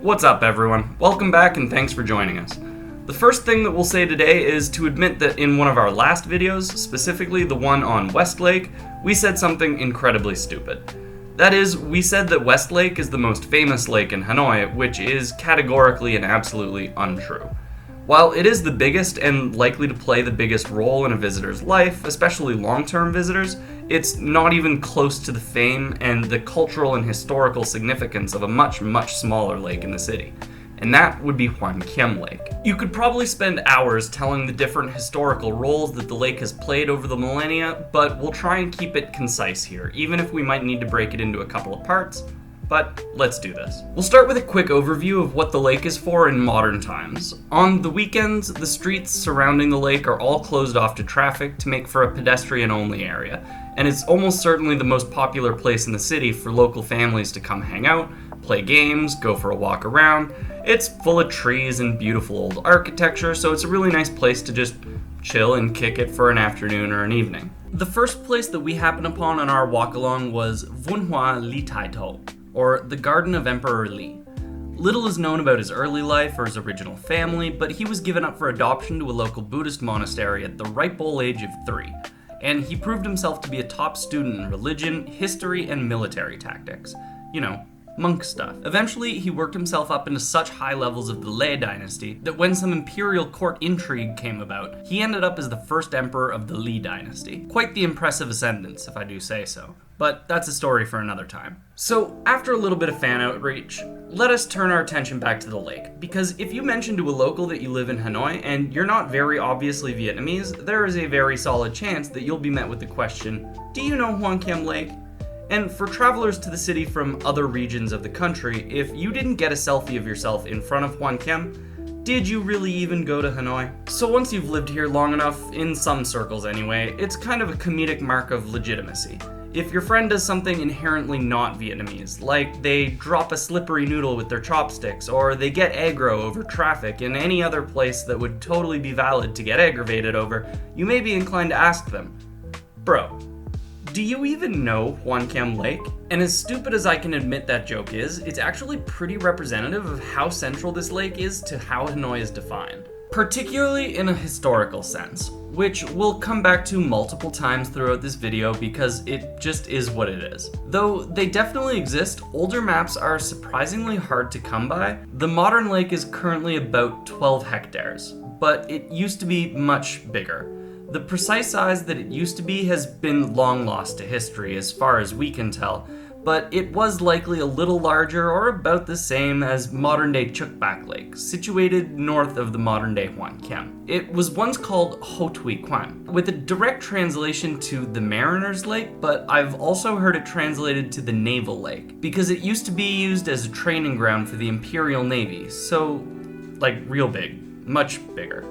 What's up, everyone? Welcome back and thanks for joining us. The first thing that we'll say today is to admit that in one of our last videos, specifically the one on Westlake, we said something incredibly stupid. That is, we said that Westlake is the most famous lake in Hanoi, which is categorically and absolutely untrue. While it is the biggest and likely to play the biggest role in a visitor's life, especially long-term visitors, it's not even close to the fame and the cultural and historical significance of a much, much smaller lake in the city. And that would be Hoan Kiem Lake. You could probably spend hours telling the different historical roles that the lake has played over the millennia, but we'll try and keep it concise here, even if we might need to break it into a couple of parts. But let's do this. We'll start with a quick overview of what the lake is for in modern times. On the weekends, the streets surrounding the lake are all closed off to traffic to make for a pedestrian-only area, and it's almost certainly the most popular place in the city for local families to come hang out, play games, go for a walk around. It's full of trees and beautiful old architecture, so it's a really nice place to just chill and kick it for an afternoon or an evening. The first place that we happened upon on our walk along was Vườn Li, or the Garden of Emperor Li. Little is known about his early life or his original family, but he was given up for adoption to a local Buddhist monastery at the ripe old age of 3, and he proved himself to be a top student in religion, history, and military tactics. You know, monk stuff. Eventually, he worked himself up into such high levels of the Lei dynasty that when some imperial court intrigue came about, he ended up as the first emperor of the Li dynasty. Quite the impressive ascendance, if I do say so. But that's a story for another time. So, after a little bit of fan outreach, let us turn our attention back to the lake. Because if you mention to a local that you live in Hanoi and you're not very obviously Vietnamese, there is a very solid chance that you'll be met with the question, "Do you know Hoan Kiem Lake?" And for travelers to the city from other regions of the country, if you didn't get a selfie of yourself in front of Hoan Kiem, did you really even go to Hanoi? So once you've lived here long enough, in some circles anyway, it's kind of a comedic mark of legitimacy. If your friend does something inherently not Vietnamese, like they drop a slippery noodle with their chopsticks, or they get aggro over traffic in any other place that would totally be valid to get aggravated over, you may be inclined to ask them, "Bro, do you even know Hoan Kiem Lake?" And as stupid as I can admit that joke is, it's actually pretty representative of how central this lake is to how Hanoi is defined. Particularly in a historical sense, which we'll come back to multiple times throughout this video because it just is what it is. Though they definitely exist, older maps are surprisingly hard to come by. The modern lake is currently about 12 hectares, but it used to be much bigger. The precise size that it used to be has been long lost to history as far as we can tell, but it was likely a little larger or about the same as modern-day Chuk Bak Lake, situated north of the modern-day Hoan Kiem. It was once called Ho Tui Quan, with a direct translation to the Mariner's Lake, but I've also heard it translated to the Naval Lake, because it used to be used as a training ground for the Imperial Navy, so, like, real big, much bigger.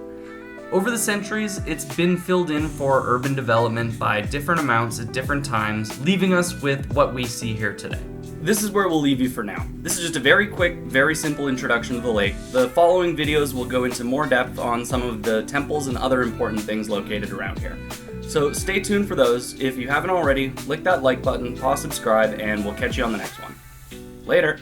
Over the centuries, it's been filled in for urban development by different amounts at different times, leaving us with what we see here today. This is where we'll leave you for now. This is just a very quick, very simple introduction to the lake. The following videos will go into more depth on some of the temples and other important things located around here. So stay tuned for those. If you haven't already, click that like button, pause, subscribe, and we'll catch you on the next one. Later!